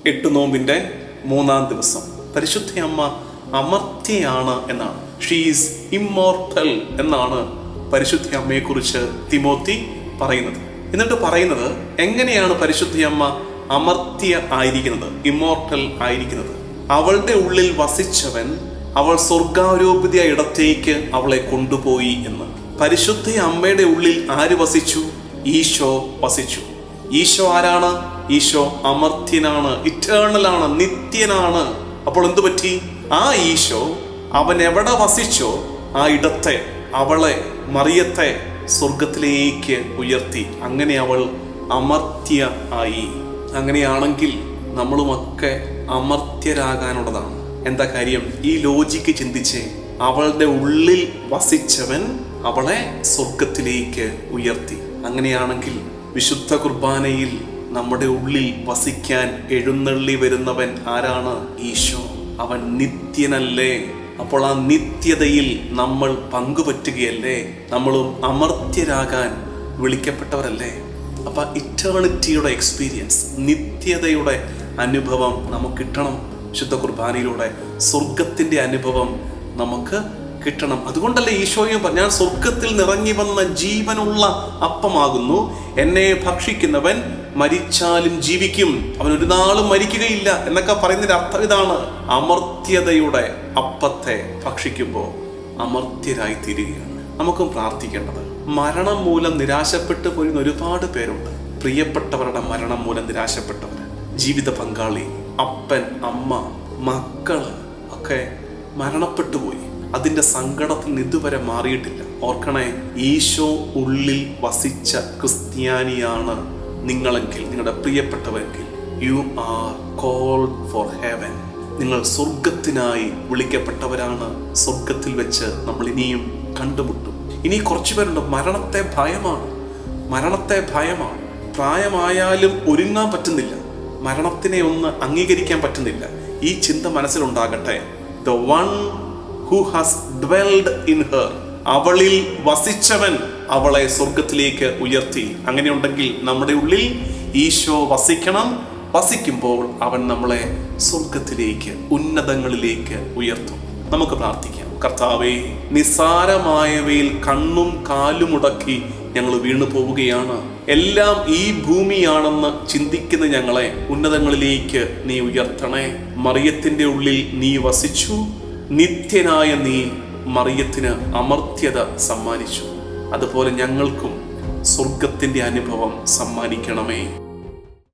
8 നോമ്പിൻ്റെ 3-ാം ദിവസം പരിശുദ്ധ അമ്മ അമർത്യയാണ് എന്നാണ്. ഷീസ് ഇമ്മോർട്ടൽ എന്നാണ് പരിശുദ്ധ അമ്മയെക്കുറിച്ച് തിമോത്തി പറയുന്നത്. എന്നിട്ട് പറയുന്നത് എങ്ങനെയാണ് പരിശുദ്ധ അമ്മ അമർത്യ ആയിരിക്കുന്നത്, ഇമ്മോർട്ടൽ ആയിരിക്കുന്നത്? അവളുടെ ഉള്ളിൽ വസിച്ചവൻ അവൾ സ്വർഗാരോപിത ഇടത്തേക്ക് അവളെ കൊണ്ടുപോയി എന്ന്. പരിശുദ്ധ അമ്മയുടെ ഉള്ളിൽ ആര് വസിച്ചു? ഈശോ വസിച്ചു. ഈശോ ആരാണ്? ഈശോ അമർത്യനാണ്, ഇറ്റേണലാണ്, നിത്യനാണ്. അപ്പോൾ എന്തു പറ്റി? ആ ഈശോ അവൻ എവിടെ വസിച്ചോ ആ ഇടത്തെ, അവളെ, മറിയത്തെ സ്വർഗത്തിലേക്ക് ഉയർത്തി. അങ്ങനെ അവൾ അമർത്യ ആയി. അങ്ങനെയാണെങ്കിൽ നമ്മളുമൊക്കെ അമർത്യരാകാനുള്ളതാണ്. എന്താ കാര്യം? ഈ ലോജിക്ക് ചിന്തിച്ച് അവളുടെ ഉള്ളിൽ വസിച്ചവൻ അവളെ സ്വർഗത്തിലേക്ക് ഉയർത്തി. അങ്ങനെയാണെങ്കിൽ വിശുദ്ധ കുർബാനയിൽ നമ്മുടെ ഉള്ളിൽ വസിക്കാൻ എഴുന്നള്ളി വരുന്നവൻ ആരാണ്? ഈശോ. അവൻ നിത്യനല്ലേ? അപ്പോൾ ആ നിത്യതയിൽ നമ്മൾ പങ്കുപറ്റുകയല്ലേ? നമ്മളും അമർത്യരാകാൻ വിളിക്കപ്പെട്ടവരല്ലേ? അപ്പൊ ഇറ്റേണിറ്റിയുടെ എക്സ്പീരിയൻസ്, നിത്യതയുടെ അനുഭവം നമുക്ക് കിട്ടണം. ശുദ്ധ കുർബാനയിലൂടെ സ്വർഗത്തിന്റെ അനുഭവം നമുക്ക് കിട്ടണം. അതുകൊണ്ടല്ലേ ഈശോയും ഞാൻ സ്വർഗത്തിൽ നിറങ്ങി വന്ന ജീവനുള്ള അപ്പമാകുന്നു, എന്നെ ഭക്ഷിക്കുന്നവൻ മരിച്ചാലും ജീവിക്കും, അവൻ ഒരു നാളും മരിക്കുകയില്ല എന്നൊക്കെ പറയുന്നതിന്റെ അർത്ഥം ഇതാണ്. അമർത്യതയുടെ അപ്പത്തെ ഭക്ഷിക്കുമ്പോൾ അമർത്യരായി തീരുകയാണ്. നമുക്കും പ്രാർത്ഥിക്കേണ്ടത്. മരണം മൂലം നിരാശപ്പെട്ടു പോയിരുന്ന ഒരുപാട് പേരുണ്ട്. പ്രിയപ്പെട്ടവരുടെ മരണം മൂലം നിരാശപ്പെട്ടവർ, ജീവിത പങ്കാളി, അപ്പൻ, അമ്മ, മക്കള് ഒക്കെ മരണപ്പെട്ടു പോയി. അതിന്റെ സങ്കടത്തിൽ നിന്ന് ഇതുവരെ മാറിയിട്ടില്ല. ഓർക്കണേ, ഈശോ ഉള്ളിൽ വസിച്ച ക്രിസ്ത്യാനിയാണ് നിങ്ങളെങ്കിൽ, നിങ്ങളുടെ പ്രിയപ്പെട്ടവരെങ്കിൽ, you are called for heaven. നിങ്ങൾ സ്വർഗത്തിനായി വിളിക്കപ്പെട്ടവരാണ്. സ്വർഗത്തിൽ വെച്ച് നമ്മൾ ഇനിയും കണ്ടുമുട്ടും. ഇനി കുറച്ചു പേരുണ്ട് മരണത്തെ ഭയമാണ്, മരണത്തെ ഭയമാണ്. പ്രായമായാലും ഒരുങ്ങാൻ പറ്റുന്നില്ല, മരണത്തിനെ ഒന്ന് അംഗീകരിക്കാൻ പറ്റുന്നില്ല. ഈ ചിന്ത മനസ്സിലുണ്ടാകട്ടെ. The one who has dwelled in her, അവളിൽ വസിച്ചവൻ അവളെ സ്വർഗത്തിലേക്ക് ഉയർത്തി. അങ്ങനെയുണ്ടെങ്കിൽ നമ്മുടെ ഉള്ളിൽ ഈശോ വസിക്കണം. വസിക്കുമ്പോൾ അവൻ നമ്മളെ സ്വർഗത്തിലേക്ക്, ഉന്നതങ്ങളിലേക്ക് ഉയർത്തും. നമുക്ക് പ്രാർത്ഥിക്കാം. കർത്താവേ, നിസ്സാരമായവയിൽ കണ്ണും കാലും മുടക്കി ഞങ്ങൾ വീണു പോവുകയാണ്. എല്ലാം ഈ ഭൂമിയാണെന്ന് ചിന്തിക്കുന്ന ഞങ്ങളെ ഉന്നതങ്ങളിലേക്ക് നീ ഉയർത്തണേ. മറിയത്തിന്റെ ഉള്ളിൽ നീ വസിച്ചു. നിത്യനായ നീ മറിയത്തിന് അമർത്യത സമ്മാനിച്ചു. അതുപോലെ ഞങ്ങൾക്കും സ്വർഗത്തിന്റെ അനുഭവം സമ്മാനിക്കണമേ.